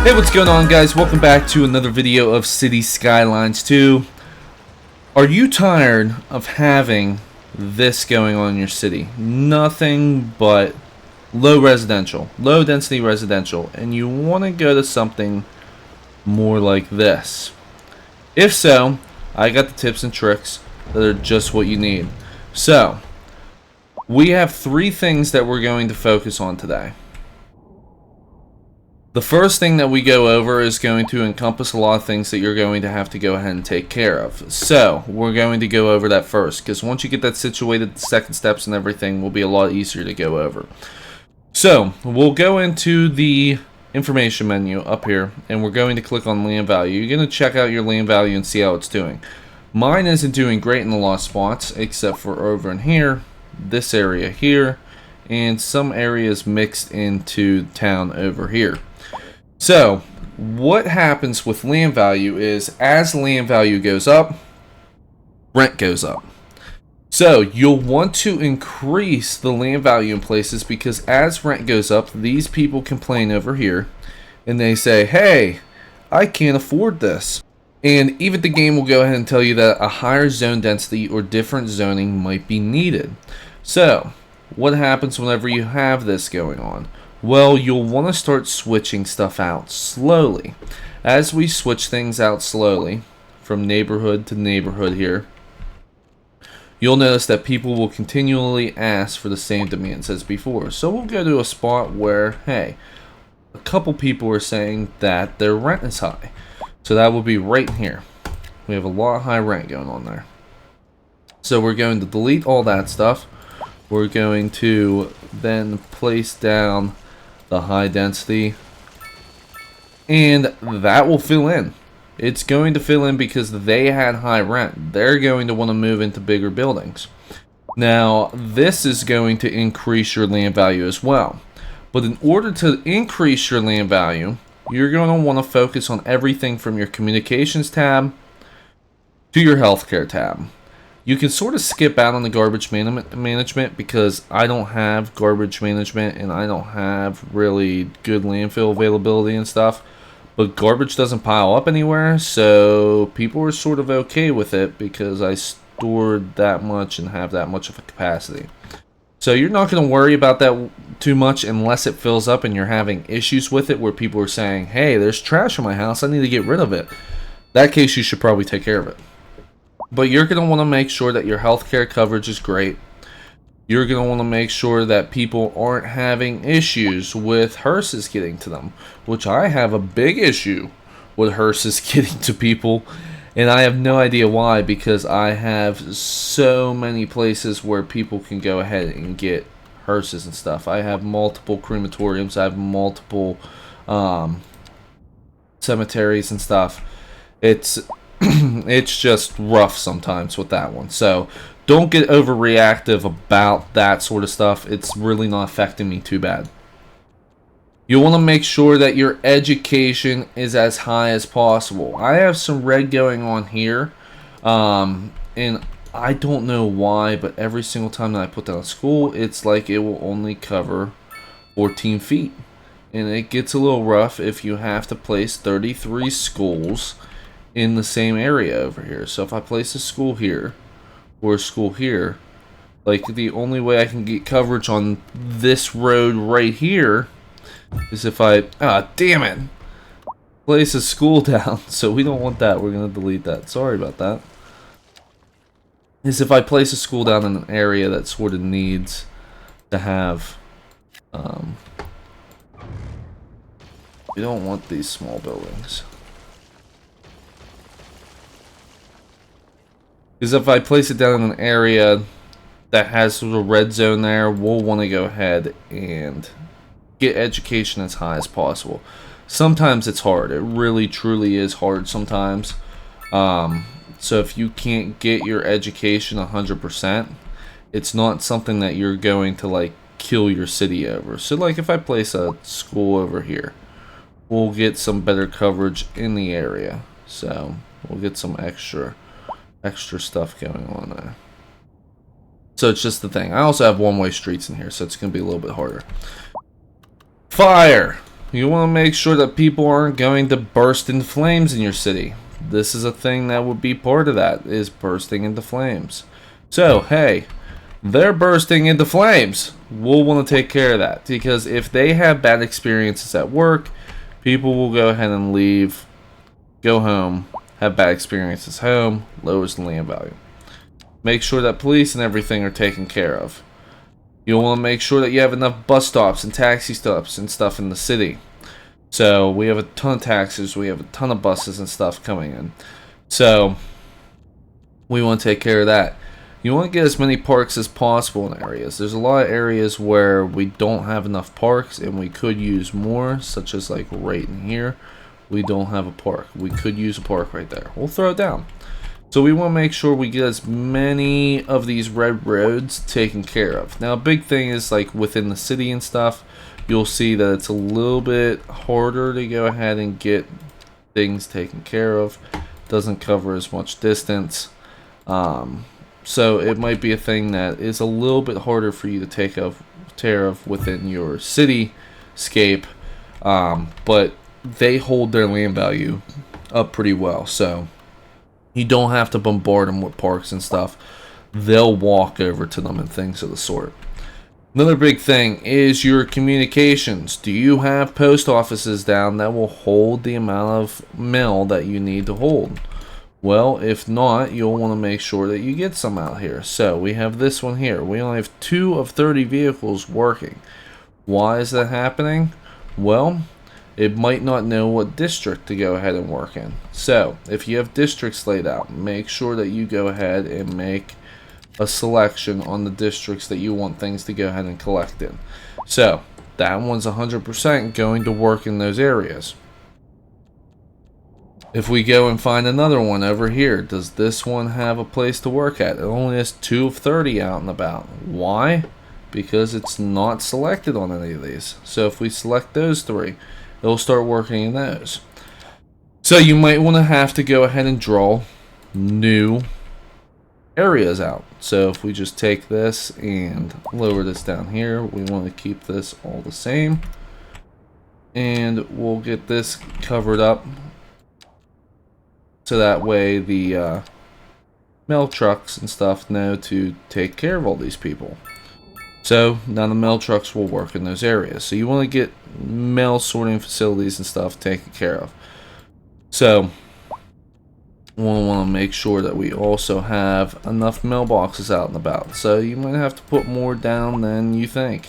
Hey, what's going on, guys? Welcome back to another video of City Skylines 2. Are you tired of having this going on in your city? Nothing but low density residential, and you want to go to something more like this. If so, I got the tips and tricks that are just what you need. So, we have 3 things that we're going to focus on today. The first thing that we go over is going to encompass a lot of things that you're going to have to go ahead and take care of. So, we're going to go over that first, because once you get that situated, the second steps and everything will be a lot easier to go over. So, we'll go into the information menu up here, and we're going to click on land value. You're going to check out your land value and see how it's doing. Mine isn't doing great in a lot of spots, except for over in here, this area here, and some areas mixed into town over here. So, what happens with land value is, as land value goes up, rent goes up. So, you'll want to increase the land value in places, because as rent goes up, these people complain over here, and they say, hey, I can't afford this. And even the game will go ahead and tell you that a higher zone density or different zoning might be needed. So, what happens whenever you have this going on? Well, you'll want to start switching stuff out slowly. As we switch things out slowly, from neighborhood to neighborhood here, you'll notice that people will continually ask for the same demands as before. So we'll go to a spot where, hey, a couple people are saying that their rent is high. So that will be right here. We have a lot of high rent going on there. So we're going to delete all that stuff. We're going to then place down the high density, and that will fill in. It's going to fill in because they had high rent. They're going to want to move into bigger buildings. Now, this is going to increase your land value as well. But in order to increase your land value, you're going to want to focus on everything from your communications tab to your healthcare tab. You can sort of skip out on the garbage management, because I don't have garbage management and I don't have really good landfill availability and stuff. But garbage doesn't pile up anywhere, so people are sort of okay with it because I stored that much and have that much of a capacity. So you're not going to worry about that too much unless it fills up and you're having issues with it where people are saying, hey, there's trash in my house, I need to get rid of it. In that case, you should probably take care of it. But you're going to want to make sure that your healthcare coverage is great. You're going to want to make sure that people aren't having issues with hearses getting to them, which I have a big issue with hearses getting to people, and I have no idea why, because I have so many places where people can go ahead and get hearses and stuff. I have multiple crematoriums, I have multiple cemeteries and stuff. It's just rough sometimes with that one. So don't get overreactive about that sort of stuff. It's really not affecting me too bad. You want to make sure that your education is as high as possible. I have some red going on here, and I don't know why, but every single time that I put down a school, it's like it will only cover 14 feet. And it gets a little rough if you have to place 33 schools in the same area over here. So if I place a school here or a school here, like, the only way I can get coverage on this road right here is if I damn it, place a school down. So we don't want that. We're gonna delete that. Sorry about that. Is if I place a school down in an area that sort of needs to have we don't want these small buildings. Because if I place it down in an area that has sort of red zone there, we'll want to go ahead and get education as high as possible. Sometimes it's hard. It really, truly is hard sometimes. So if you can't get your education 100%, it's not something that you're going to, like, kill your city over. So, like, if I place a school over here, we'll get some better coverage in the area. So we'll get some extra stuff going on there. So it's just the thing. I also have one-way streets in here, so it's going to be a little bit harder. Fire! you want to make sure that people aren't going to burst into flames in your city. This is a thing that would be part of that, is bursting into flames. So, hey, they're bursting into flames. We'll want to take care of that, because if they have bad experiences at work, people will go ahead and leave, go home, have bad experiences home, lowers the land value. Make sure that police and everything are taken care of. You'll want to make sure that you have enough bus stops and taxi stops and stuff in the city. So we have a ton of taxis, we have a ton of buses and stuff coming in. So we want to take care of that. You want to get as many parks as possible in areas. There's a lot of areas where we don't have enough parks and we could use more, such as like right in here. We don't have a park. We could use a park right there. We'll throw it down. So we want to make sure we get as many of these red roads taken care of. Now a big thing is like within the city and stuff, you'll see that it's a little bit harder to go ahead and get things taken care of. Doesn't cover as much distance. So it might be a thing that is a little bit harder for you to take care of within your cityscape. But they hold their land value up pretty well. So you don't have to bombard them with parks and stuff. They'll walk over to them and things of the sort. Another big thing is your communications. Do you have post offices down that will hold the amount of mail that you need to hold? Well, if not, you'll want to make sure that you get some out here. So we have this one here. We only have 2 of 30 vehicles working. Why is that happening? Well, it might not know what district to go ahead and work in. So if you have districts laid out, make sure that you go ahead and make a selection on the districts that you want things to go ahead and collect in. So that one's 100% going to work in those areas. If we go and find another one over here, does this one have a place to work at? It only has 2 of 30 out and about. Why? Because it's not selected on any of these. So if we select those 3, it'll start working in those. So you might want to have to go ahead and draw new areas out. So if we just take this and lower this down here, we want to keep this all the same. And we'll get this covered up. So that way the mail trucks and stuff know to take care of all these people. So now the mail trucks will work in those areas. So you want to get mail sorting facilities and stuff taken care of. So we'll want to make sure that we also have enough mailboxes out and about. So you might have to put more down than you think.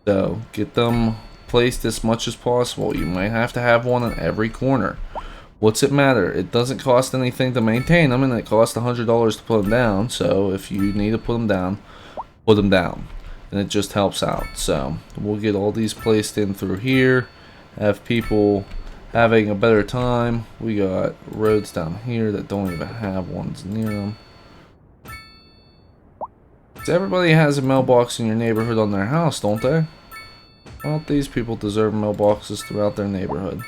So get them placed as much as possible. You might have to have one in every corner. What's it matter? It doesn't cost anything to maintain them, and it costs $100 to put them down. So if you need to put them down, put them down. And it just helps out. So we'll get all these placed in through here. Have people having a better time. We got roads down here that don't even have ones near them. So everybody has a mailbox in your neighborhood on their house, don't they? Well, these people deserve mailboxes throughout their neighborhood.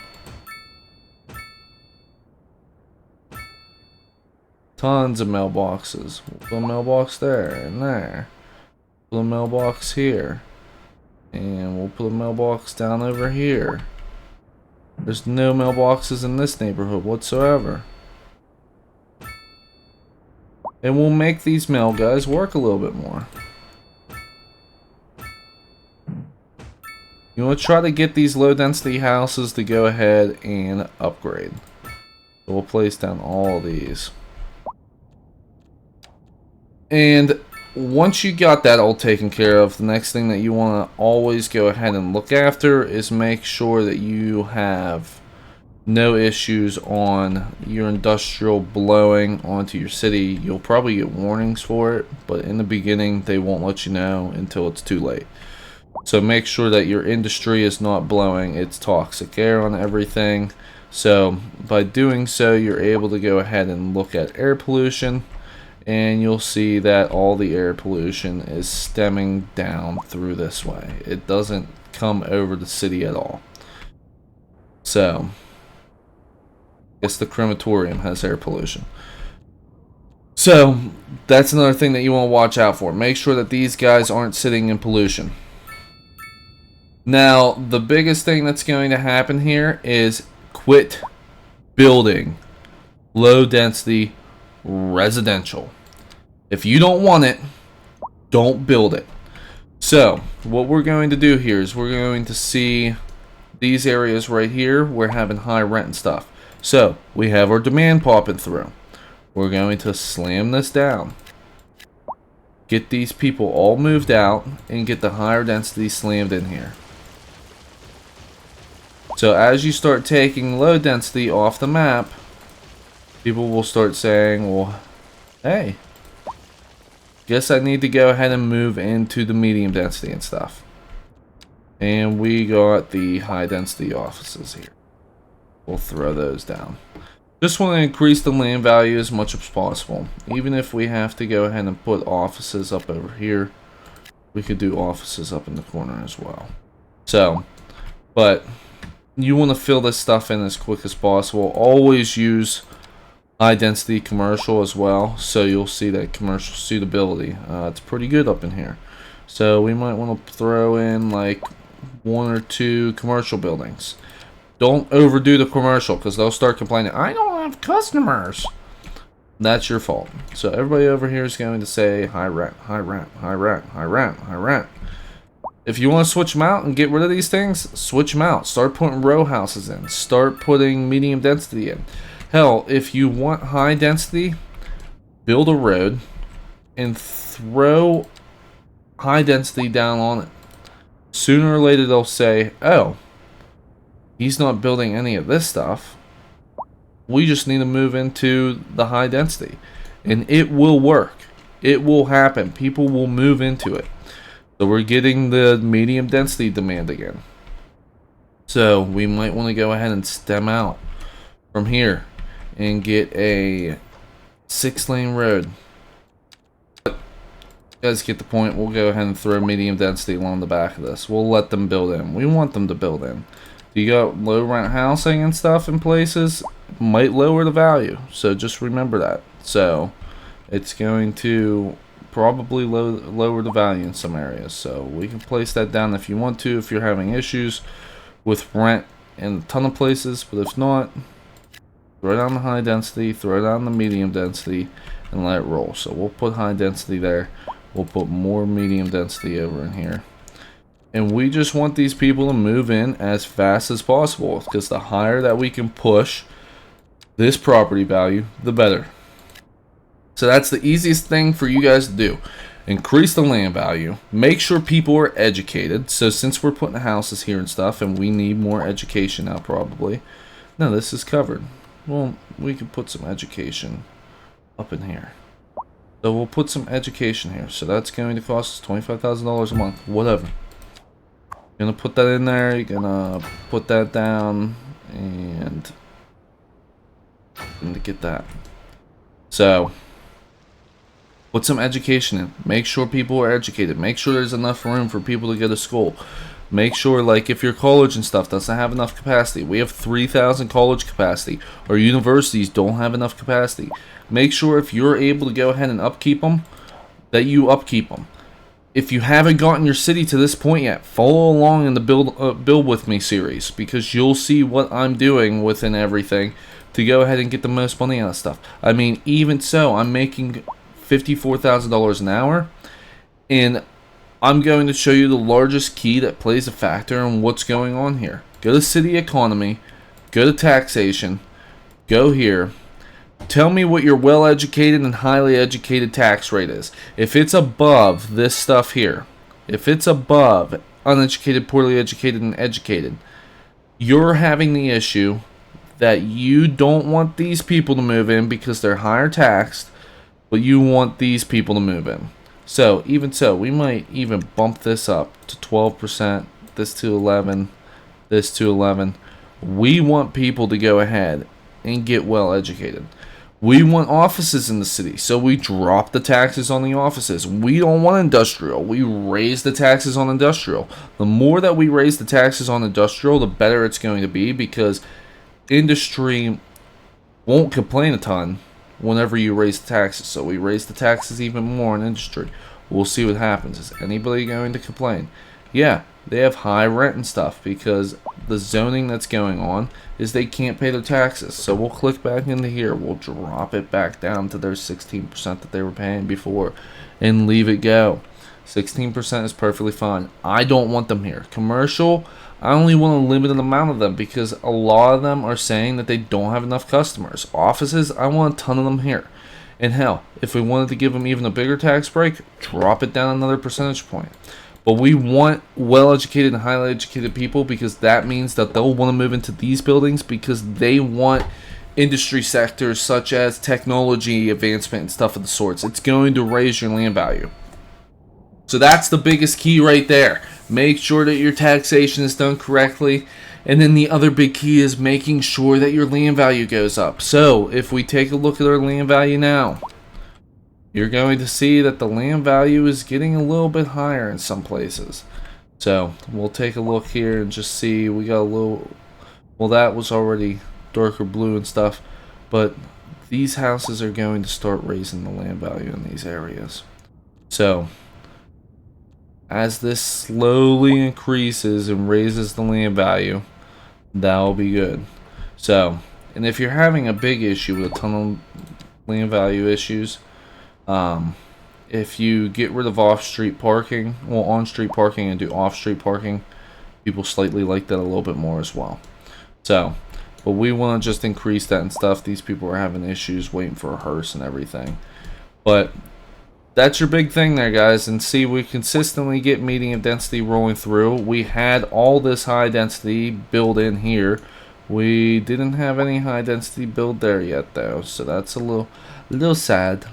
Tons of mailboxes. We'll put a mailbox there and there. Put a mailbox here. And we'll put a mailbox down over here. There's no mailboxes in this neighborhood whatsoever. And we'll make these mail guys work a little bit more. You want to try to get these low density houses to go ahead and upgrade. So we'll place down all these. And once you got that all taken care of, the next thing that you want to always go ahead and look after is make sure that you have no issues on your industrial blowing onto your city. You'll probably get warnings for it, but in the beginning they won't let you know until it's too late. So make sure that your industry is not blowing its toxic air on everything. So by doing so, you're able to go ahead and look at air pollution. And you'll see that all the air pollution is stemming down through this way. It doesn't come over the city at all. So, I guess the crematorium has air pollution. So, that's another thing that you want to watch out for. Make sure that these guys aren't sitting in pollution. Now, the biggest thing that's going to happen here is quit building low density residential. If you don't want it, don't build it. So, what we're going to do here is we're going to see these areas right here. We're having high rent and stuff. So, we have our demand popping through. We're going to slam this down. Get these people all moved out and get the higher density slammed in here. So as you start taking low density off the map, people will start saying, well, hey, guess I need to go ahead and move into the medium density and stuff. And we got the high density offices here. We'll throw those down. Just want to increase the land value as much as possible. Even if we have to go ahead and put offices up over here, we could do offices up in the corner as well. So, but you want to fill this stuff in as quick as possible. Always use high density commercial as well, so you'll see that commercial suitability. It's pretty good up in here. So we might want to throw in like 1 or 2 commercial buildings. Don't overdo the commercial because they'll start complaining, I don't have customers. That's your fault. So everybody over here is going to say high rent, high rent, high rent, high rent, high rent. If you want to switch them out and get rid of these things, switch them out. Start putting row houses in. Start putting medium density in. Hell, if you want high density, build a road and throw high density down on it. Sooner or later they'll say, oh, he's not building any of this stuff. We just need to move into the high density. And it will work. It will happen. People will move into it. So we're getting the medium density demand again. So we might want to go ahead and stem out from here and get a 6-lane road. But you guys get the point. We'll go ahead and throw medium density along the back of this. We'll let them build in. We want them to build in. You got low rent housing and stuff in places, might lower the value. So just remember that. So it's going to probably lower the value in some areas. So we can place that down if you want to, if you're having issues with rent in a ton of places. But if not, throw down the high density, throw down the medium density, and let it roll. So we'll put high density there. We'll put more medium density over in here. And we just want these people to move in as fast as possible, because the higher that we can push this property value, the better. So that's the easiest thing for you guys to do. Increase the land value. Make sure people are educated. So since we're putting houses here and stuff, and we need more education now probably. No, this is covered. Well, we can put some education up in here. So we'll put some education here. So that's going to cost us $25,000 a month. Whatever. You're gonna put that in there, you're gonna put that down, and to get that. So put some education in. Make sure people are educated. Make sure there's enough room for people to go to school. Make sure, like, if your college and stuff doesn't have enough capacity, we have 3,000 college capacity, or universities don't have enough capacity. Make sure if you're able to go ahead and upkeep them, that you upkeep them. If you haven't gotten your city to this point yet, follow along in the Build With Me series, because you'll see what I'm doing within everything to go ahead and get the most money out of stuff. I mean, even so, I'm making $54,000 an hour, and I'm going to show you the largest key that plays a factor in what's going on here. Go to city economy, go to taxation, go here. Tell me what your well-educated and highly educated tax rate is. If it's above this stuff here, if it's above uneducated, poorly educated, and educated, you're having the issue that you don't want these people to move in because they're higher taxed, but you want these people to move in. So, even so, we might even bump this up to 12%, this to 11, this to 11. We want people to go ahead and get well educated. We want offices in the city, so we drop the taxes on the offices. We don't want industrial. We raise the taxes on industrial. The more that we raise the taxes on industrial, the better it's going to be, because industry won't complain a ton whenever you raise the taxes. So we raise the taxes even more in industry. We'll see what happens. Is anybody going to complain? yeah, they have high rent and stuff because the zoning that's going on is they can't pay their taxes. So we'll click back into here. We'll drop it back down to their 16% that they were paying before and leave it go. 16% is perfectly fine. I don't want them here. Commercial, I only want a limited amount of them because a lot of them are saying that they don't have enough customers. Offices, I want a ton of them here. And hell, if we wanted to give them even a bigger tax break, drop it down another percentage point. But we want well-educated and highly educated people because that means that they'll want to move into these buildings because they want industry sectors such as technology advancement and stuff of the sorts. It's going to raise your land value. So that's the biggest key right there. Make sure that your taxation is done correctly. And then the other big key is making sure that your land value goes up. So if we take a look at our land value now, you're going to see that the land value is getting a little bit higher in some places. So we'll take a look here and just see. We got a little, well, that was already darker blue and stuff, but these houses are going to start raising the land value in these areas. So as this slowly increases and raises the land value, that'll be good. So, and if you're having a big issue with a ton of land value issues, if you get rid of off-street parking, well, on-street parking and do off-street parking, people slightly like that a little bit more as well. So, but we want to just increase that and stuff. These people are having issues waiting for a hearse and everything. But that's your big thing there, guys. And see, we consistently get medium density rolling through. We had all this high density build in here. We didn't have any high density build there yet, though. So that's a little sad.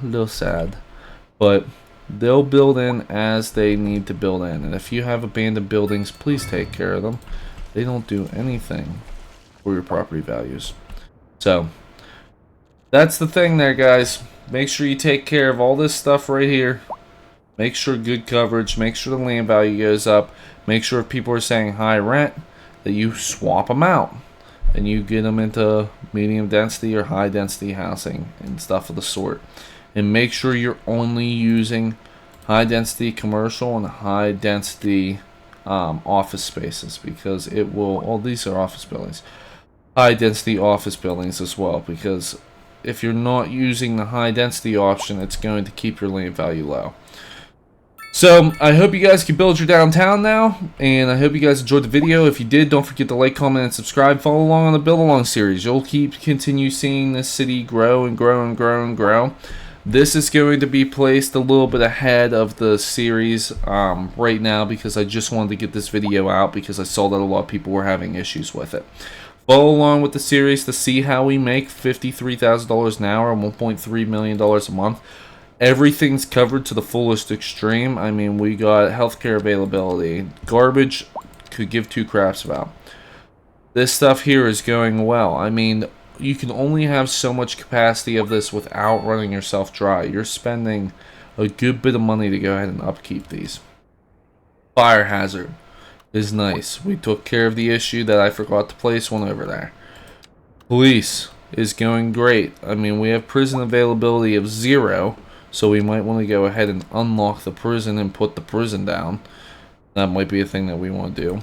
But they'll build in as they need to build in. And if you have abandoned buildings, please take care of them. They don't do anything for your property values. So that's the thing there, guys. Make sure you take care of all this stuff right here. Make sure good coverage. Make sure the land value goes up. Make sure if people are saying high rent, that you swap them out. And you get them into medium density or high density housing and stuff of the sort. And make sure you're only using high density commercial and high density office spaces, because it will, oh, these are office buildings. High density office buildings as well, because if you're not using the high density option, it's going to keep your land value low. So I hope you guys can build your downtown now, and I hope you guys enjoyed the video. If you did, don't forget to like, comment, and subscribe. Follow along on the build along series. You'll continue seeing this city grow and grow and grow and grow. This is going to be placed a little bit ahead of the series right now, because I just wanted to get this video out because I saw that a lot of people were having issues with it. Follow along with the series to see how we make $53,000 an hour and $1.3 million a month. Everything's covered to the fullest extreme. I mean, we got healthcare availability. Garbage could give two craps about. This stuff here is going well. I mean, you can only have so much capacity of this without running yourself dry. You're spending a good bit of money to go ahead and upkeep these. Fire hazard is nice. We took care of the issue that I forgot to place one over there. Police is going great. I mean, we have prison availability of 0, so we might want to go ahead and unlock the prison and put the prison down. That might be a thing that we want to do.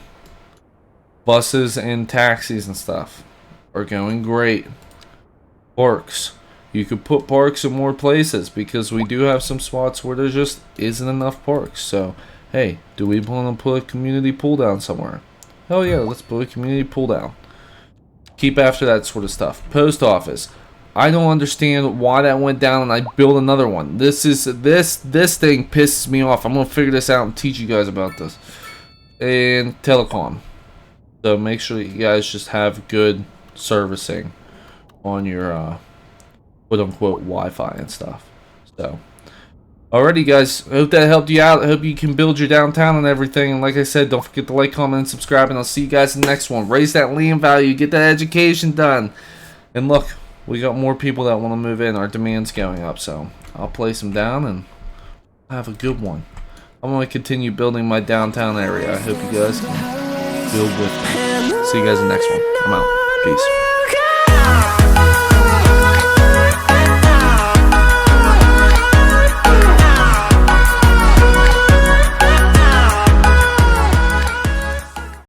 Buses and taxis and stuff are going great. Parks. You could put parks in more places, because we do have some spots where there just isn't enough parks. So, hey, do we want to put a community pool down somewhere? Hell yeah, let's put a community pool down. Keep after that sort of stuff. Post office. I don't understand why that went down and I built another one. This thing pisses me off. I'm going to figure this out and teach you guys about this. And telecom. So make sure you guys just have good servicing on your quote-unquote Wi-Fi and stuff. So, alrighty guys, I hope that helped you out. I hope you can build your downtown and everything. And like I said, don't forget to like, comment, and subscribe. And I'll see you guys in the next one. Raise that land value. Get that education done. And look, we got more people that want to move in. Our demand's going up. So, I'll place them down and have a good one. I'm going to continue building my downtown area. I hope you guys can build with me. See you guys in the next one. I'm out. Peace.